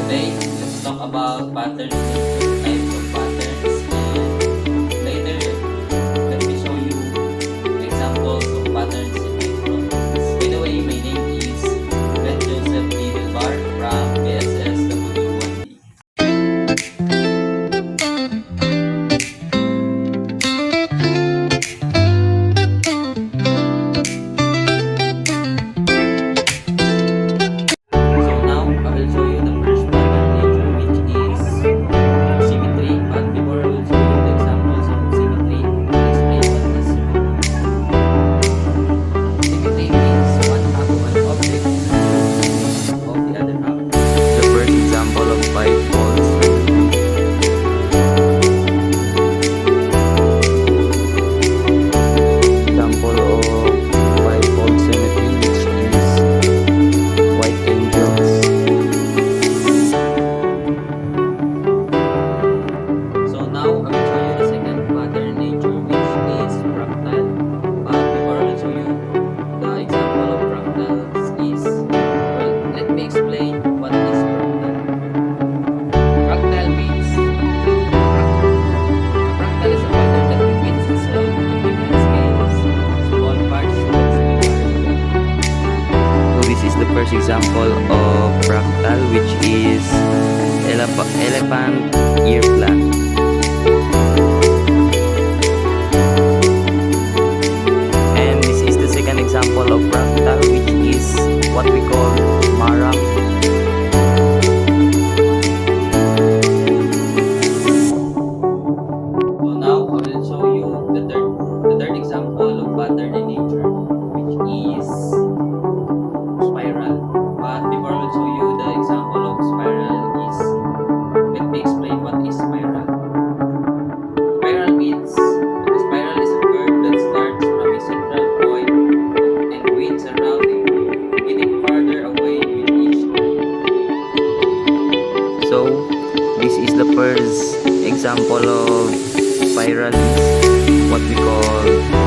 Today, let's talk about patterns and types of patterns, and later, let me show you examples of patterns in microns. By the way, my name is Ben Joseph D. Vilbar from PSS W1D. So now, I will show you the first pattern nature, which is symmetry. But before I will show you the examples of symmetry, let's explain what is symmetry. Symmetry means one half of an object of the other half. The first example of bifolds. Example of bifold symmetry, which is white angels. So now I will show you the second pattern nature, which is fractal. But before I will show you the example of fractals is, well, let me explain what is fractal. Fractal means a fractal is a pattern that repeats itself in different scales, small parts that similar. So this is the first example of fractal, which is elephant ear plant. And this is the second example of fractal, which is what we call mara. So now I will show you the third example of pattern in nature, which is spiral. But before I will show you the example of spiral is, let me explain what is spiral. Spiral means a spiral is a curve that starts from a central point and winds around it, getting farther away with each turn. So this is the first example of spiral, what we call